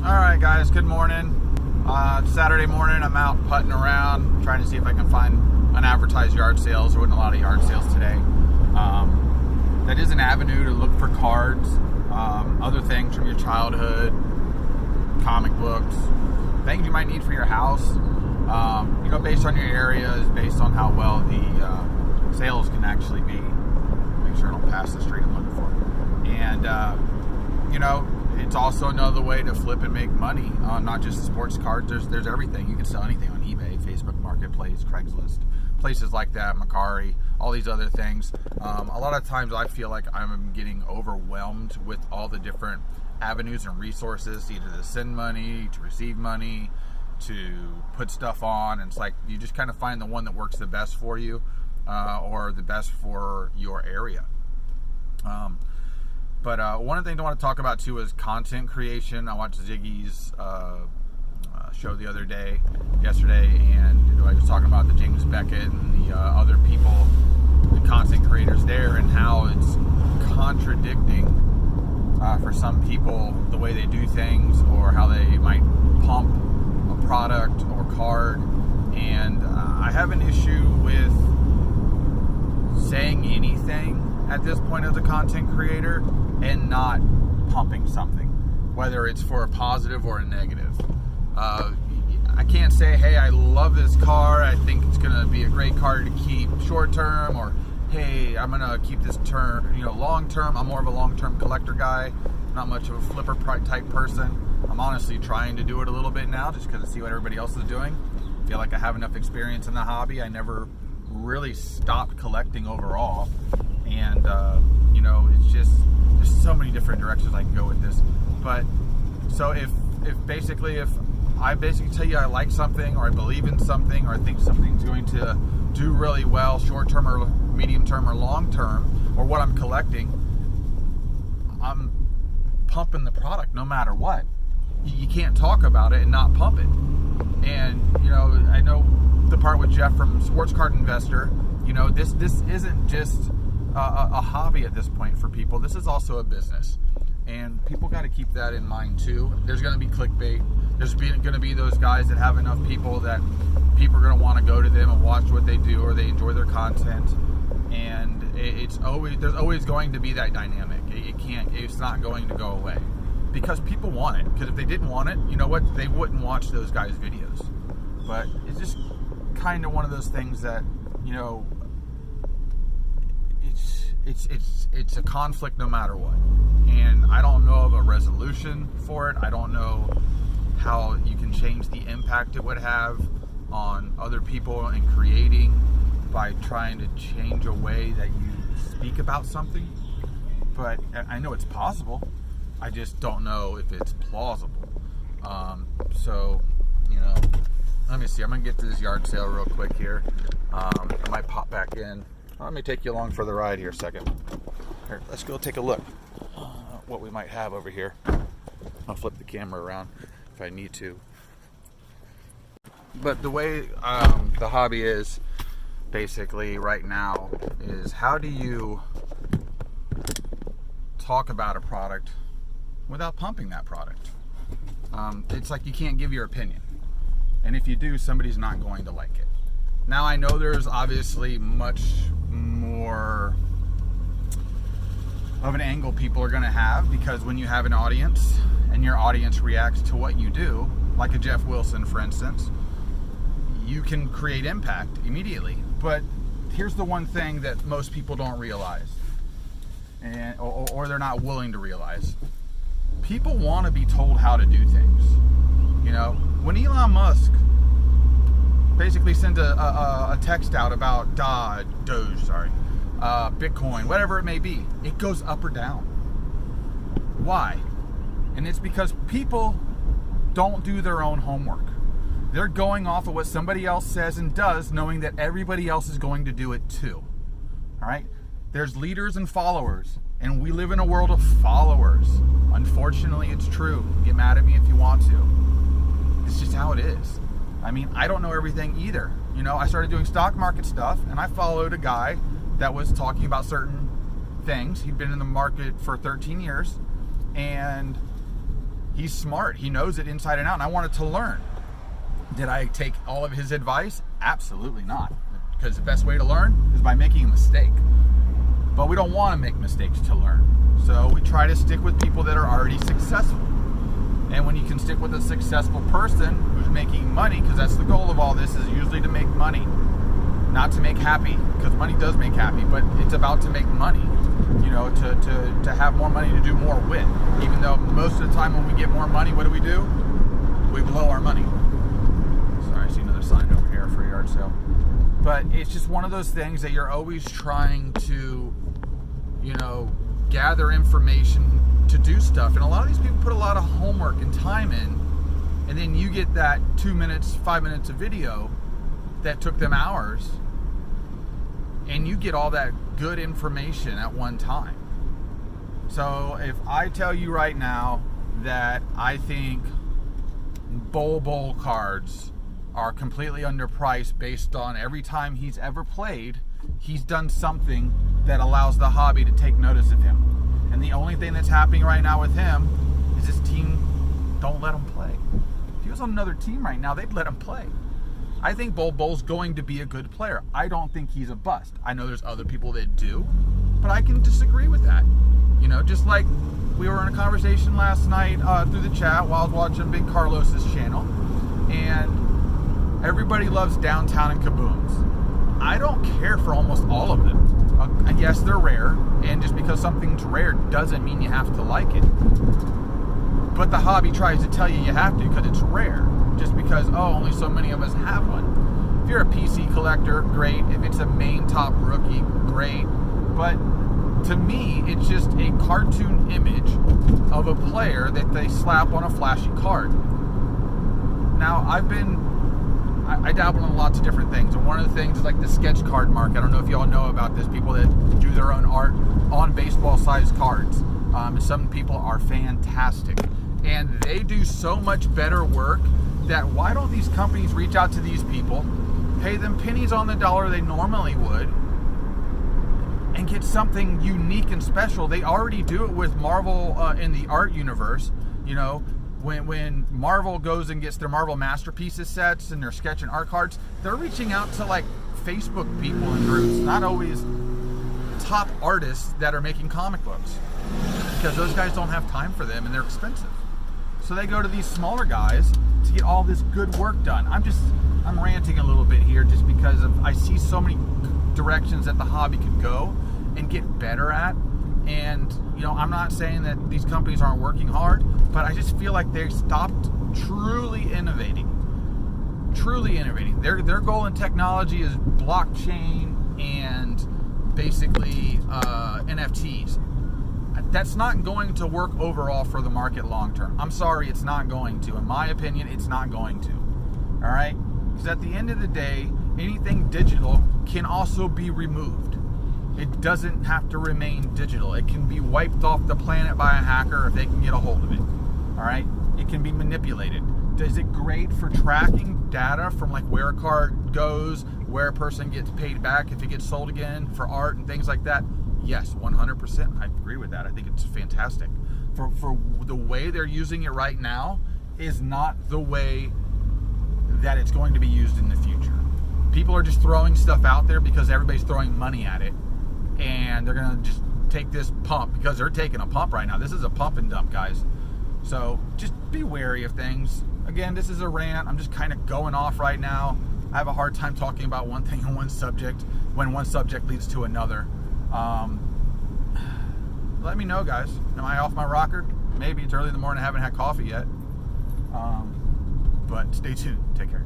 Alright guys, good morning. Saturday morning, I'm out putting around, trying to see if I can find unadvertised yard sales. There wasn't a lot of yard sales today. That is an avenue to look for cards, other things from your childhood, comic books, things you might need for your house. Based on your areas, based on how well the sales can actually be. Make sure I don't pass the street I'm looking for. And, it's also another way to flip and make money. Not just sports cards. There's everything. You can sell anything on eBay, Facebook Marketplace, Craigslist, places like that, Macari, all these other things. A lot of times I feel like I'm getting overwhelmed with all the different avenues and resources, either to send money, to receive money, to put stuff on. And it's like you just kind of find the one that works the best for you, or the best for your area. But one of the things I want to talk about too is content creation. I watched Ziggy's show the other day, yesterday, and I was talking about the James Beckett and the other people, the content creators there, and how it's contradicting for some people the way they do things, or how they might pump a product or card. And I have an issue with saying anything at this point as a content creator and not pumping something, whether it's for a positive or a negative. I can't say, hey, I love this car, I think it's going to be a great car to keep short term, or hey, I'm going to keep this long term. I'm more of a long term collector guy, not much of a flipper type person. I'm honestly trying to do it a little bit now just because I see what everybody else is doing. I feel like I have enough experience in the hobby. I never really stopped collecting overall. And, it's just, there's so many different directions I can go with this. But, so if I basically tell you I like something, or I believe in something, or I think something's going to do really well, short term or medium term or long term, or what I'm collecting, I'm pumping the product no matter what. You can't talk about it and not pump it. And, I know the part with Jeff from Sports Card Investor, this isn't just a hobby at this point for people. This is also a business, and people got to keep that in mind too. There's going to be clickbait. There's going to be those guys that have enough people that people are going to want to go to them and watch what they do, or they enjoy their content. And there's always going to be that dynamic. It's not going to go away because people want it. Because if they didn't want it, you know what? They wouldn't watch those guys' videos. But it's just kind of one of those things that, it's a conflict no matter what. And I don't know of a resolution for it. I don't know how you can change the impact it would have on other people in creating by trying to change a way that you speak about something. But I know it's possible. I just don't know if it's plausible. Let me see. I'm going to get to this yard sale real quick here. I might pop back in. Let me take you along for the ride here a second. Here, let's go take a look what we might have over here. I'll flip the camera around if I need to. But the way the hobby is basically right now is, how do you talk about a product without pumping that product? It's like you can't give your opinion. And if you do, somebody's not going to like it. Now, I know there's obviously much more of an angle people are going to have, because when you have an audience and your audience reacts to what you do, like a Jeff Wilson, for instance, you can create impact immediately. But here's the one thing that most people don't realize, or they're not willing to realize. People want to be told how to do things. When Elon Musk basically sends a text out about Bitcoin, whatever it may be, it goes up or down. Why? And it's because people don't do their own homework. They're going off of what somebody else says and does, knowing that everybody else is going to do it too. All right? There's leaders and followers, and we live in a world of followers. Unfortunately, it's true. Get mad at me if you want to. It's just how it is. I mean, I don't know everything either. I started doing stock market stuff, and I followed a guy that was talking about certain things. He'd been in the market for 13 years, and He's smart. He knows it inside and out, and I wanted to learn. Did I take all of his advice? Absolutely not. Because the best way to learn is by making a mistake. But we don't want to make mistakes to learn. So we try to stick with people that are already successful. And when you can stick with a successful person who's making money, because that's the goal of all this, is usually to make money. Not to make happy, because money does make happy, but it's about to make money. You know, to have more money to do more with. Even though most of the time when we get more money, what do? We blow our money. Sorry, I see another sign over here for a yard sale. But it's just one of those things that you're always trying to, you know, gather information to do stuff. And a lot of these people put a lot of homework and time in, and then you get that 2 minutes, 5 minutes of video that took them hours, and you get all that good information at one time. So if I tell you right now that I think bowl cards are completely underpriced based on every time he's ever played, he's done something that allows the hobby to take notice of him. And the only thing that's happening right now with him is his team don't let him play. If he was on another team right now, they'd let him play. I think Bull's going to be a good player. I don't think he's a bust. I know there's other people that do, but I can disagree with that. You know, just like we were in a conversation last night through the chat while I was watching Big Carlos's channel, and everybody loves Downtown and Kabooms. I don't care for almost all of them. Yes, they're rare, and just because something's rare doesn't mean you have to like it. But the hobby tries to tell you you have to because it's rare. Just because, oh, only so many of us have one. If you're a PC collector, great. If it's a main top rookie, great. But to me, it's just a cartoon image of a player that they slap on a flashy card. Now, I dabble in lots of different things, and one of the things is like the sketch card market. I don't know if y'all know about this, people that do their own art on baseball-sized cards. And some people are fantastic. And they do so much better work that why don't these companies reach out to these people, pay them pennies on the dollar they normally would, and get something unique and special. They already do it with Marvel in the art universe. You know, when Marvel goes and gets their Marvel Masterpieces sets and their sketch and art cards, they're reaching out to like Facebook people and groups, not always top artists that are making comic books, because those guys don't have time for them and they're expensive. So they go to these smaller guys to get all this good work done. I'm ranting a little bit here just because I see so many directions that the hobby could go and get better at. And, you know, I'm not saying that these companies aren't working hard, but I just feel like they stopped truly innovating. Truly innovating. Their goal in technology is blockchain and basically NFTs. That's not going to work overall for the market long term. I'm sorry, it's not going to. In my opinion, it's not going to. All right? Because at the end of the day, anything digital can also be removed. It doesn't have to remain digital. It can be wiped off the planet by a hacker if they can get a hold of it. All right? It can be manipulated. Is it great for tracking data from like where a card goes, where a person gets paid back if it gets sold again for art and things like that? Yes, 100%. I agree with that. I think it's fantastic. For the way they're using it right now is not the way that it's going to be used in the future. People are just throwing stuff out there because everybody's throwing money at it, and they're going to just take this pump because they're taking a pump right now. This is a pump and dump, guys. So just be wary of things. Again, this is a rant. I'm just kind of going off right now. I have a hard time talking about one thing and one subject when one subject leads to another. Let me know, guys. Am I off my rocker? Maybe. It's early in the morning. I haven't had coffee yet. But stay tuned. Take care.